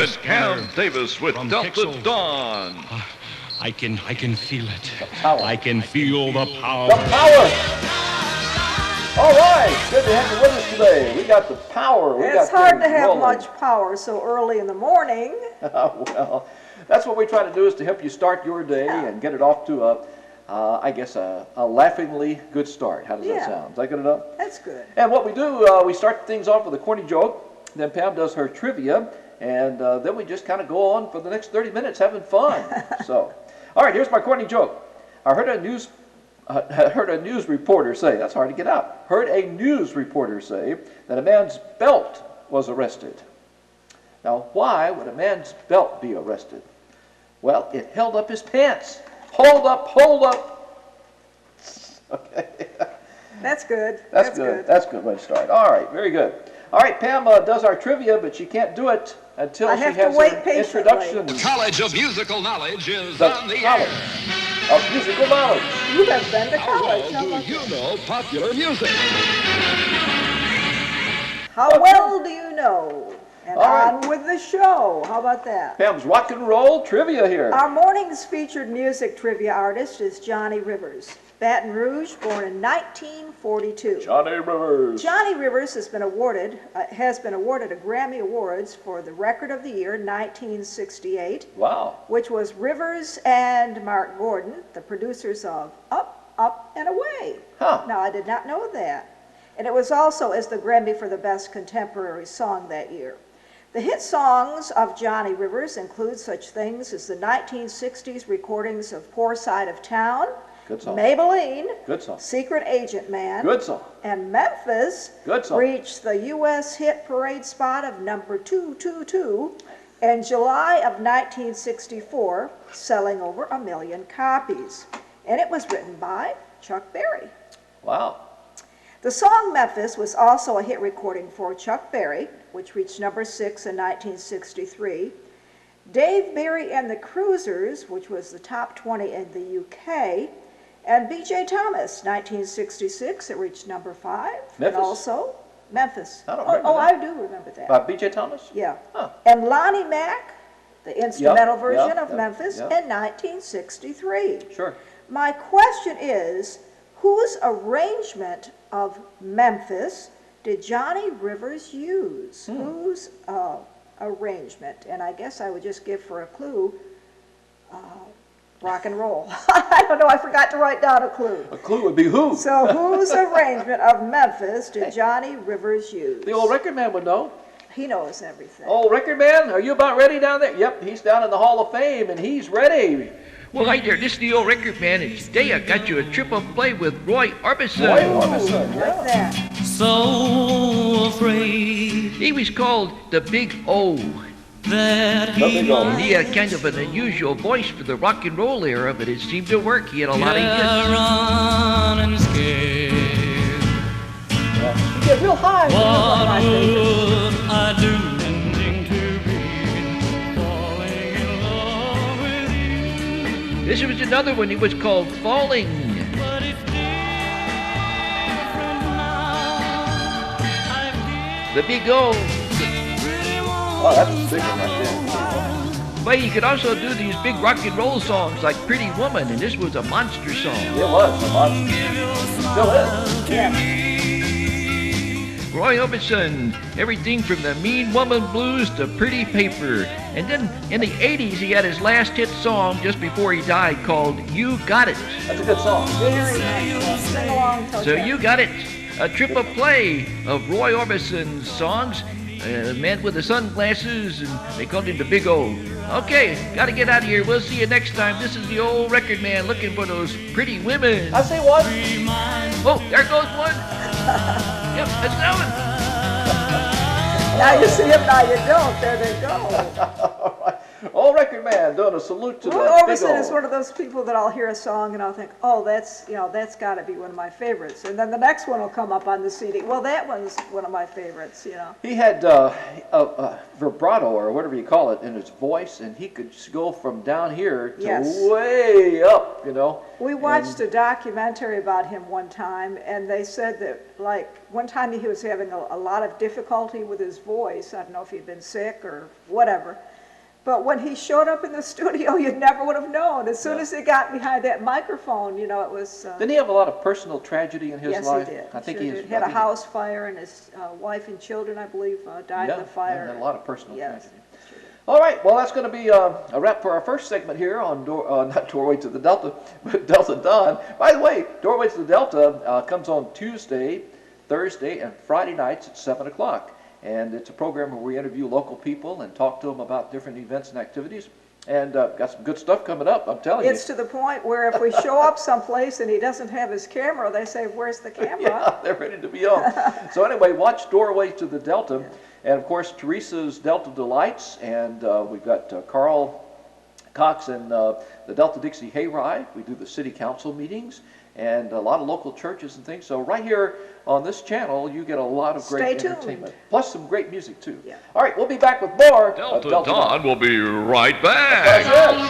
It's Cam Davis with Delta Dawn. I can feel it. Power. I can feel the power. The power! All right, good to have you with us today. We got the power. It's hard to have much power so early in the morning. Well, that's what we try to do, is to help you start your day and get it off to a laughingly good start. How does that sound? Is that good enough? That's good. And what we do, we start things off with a corny joke. Then Pam does her trivia, and then we just kind of go on for the next 30 minutes having fun. So, all right, here's my corny joke. I heard a news reporter say, that's hard to get out, heard a news reporter say that a man's belt was arrested. Now, why would a man's belt be arrested? Well, it held up his pants. Hold up. Okay. That's good. That's good. That's a good way to start. All right, very good. All right, Pam does our trivia, but she can't do it until she has her introduction. The College of Musical Knowledge is on the air. Of musical knowledge. You have been to college. How well do you know popular music? How well do you know? And on with the show. How about that? Pam's rock and roll trivia here. Our morning's featured music trivia artist is Johnny Rivers. Baton Rouge, born in 1942. Johnny Rivers. Johnny Rivers has been awarded a Grammy Awards for the Record of the Year 1968. Wow. Which was Rivers and Mark Gordon, the producers of Up, Up, and Away. Huh. Now, I did not know that. And it was also as the Grammy for the Best Contemporary Song that year. The hit songs of Johnny Rivers include such things as the 1960s recordings of Poor Side of Town, Good song. Maybelline, Good song. Secret Agent Man, Good song. and Memphis Good song. reached the U.S. hit parade spot of number 222 in July of 1964, selling over 1 million copies. And it was written by Chuck Berry. Wow. The song Memphis was also a hit recording for Chuck Berry, which reached number 6 in 1963. Dave Berry and the Cruisers, which was the top 20 in the UK, and B.J. Thomas, 1966, it reached number 5. Memphis? And also Memphis. I don't remember that. I do remember that. By B.J. Thomas? Yeah. Huh. And Lonnie Mack, the instrumental version of yep, Memphis, yep. in 1963. Sure. My question is, whose arrangement of Memphis did Johnny Rivers use? Whose arrangement? And I guess I would just give for a clue, rock and roll. I don't know, I forgot to write down a clue. A clue would be who? So whose arrangement of Memphis did Johnny Rivers use? The old record man would know. He knows everything. Old record man, are you about ready down there? Yep, he's down in the Hall of Fame, and he's ready. Well, hi there, this is the old record man, and today I got you a triple play with Roy Orbison. Roy Orbison, yeah. Like that. So afraid He was called the Big O. that The Big O. He had kind of an unusual voice for the rock and roll era, but it seemed to work. He had a lot of hits. running scared. You get real high. when you What like would I do? Ending to be falling in love with you. This was another one. He was called Falling. But it's different now. I've The Big O. really Oh, that's a big one right there. But he could also do these big rock and roll songs like Pretty Woman, and this was a monster song. It was a monster. Still is. Yeah. Roy Orbison, everything from the Mean Woman Blues to Pretty Paper. And then in the 80s, he had his last hit song just before he died called You Got It. That's a good song. Very nice. Sing along, So Toto. You Got It, a triple play of Roy Orbison's songs. Man with the sunglasses, and they called him the Big O. Okay, gotta get out of here. We'll see you next time. This is the old record man looking for those pretty women. I say what? Oh, there goes one. Yep, that's that one. Now you see them, now you don't. There they go. Old record man doing a salute to Roy that Big Orbison O. is one of those people that I'll hear a song and I'll think, oh, that's got to be one of my favorites. And then the next one will come up on the CD. Well, that one's one of my favorites, He had vibrato, or whatever you call it, in his voice, and he could go from down here to Yes. way up, We watched a documentary about him one time, and they said that, like, one time he was having a lot of difficulty with his voice. I don't know if he'd been sick or whatever. But when he showed up in the studio, you never would have known. As soon as he got behind that microphone, you know, it was... Didn't he have a lot of personal tragedy in his yes, life? he did. I think sure he did. Had a house fire, and his wife and children, I believe, died in the fire. Yeah, had a lot of personal yes. tragedy. All right, well, that's going to be a wrap for our first segment here on not Doorway to the Delta, but Delta Dawn. By the way, Doorway to the Delta comes on Tuesday, Thursday, and Friday nights at 7 o'clock. And it's a program where we interview local people and talk to them about different events and activities. And got some good stuff coming up, I'm telling you. It's to the point where if we show up someplace and he doesn't have his camera, they say, "Where's the camera?" Yeah, they're ready to be on. So anyway, watch Doorway to the Delta. And of course, Teresa's Delta Delites, and we've got Carl Cox and the Delta Dixie Hayride. We do the city council meetings and a lot of local churches and things. So right here on this channel, you get a lot of great entertainment, plus some great music too. Yeah. All right, we'll be back with more of Delta Dawn will be right back. That's it.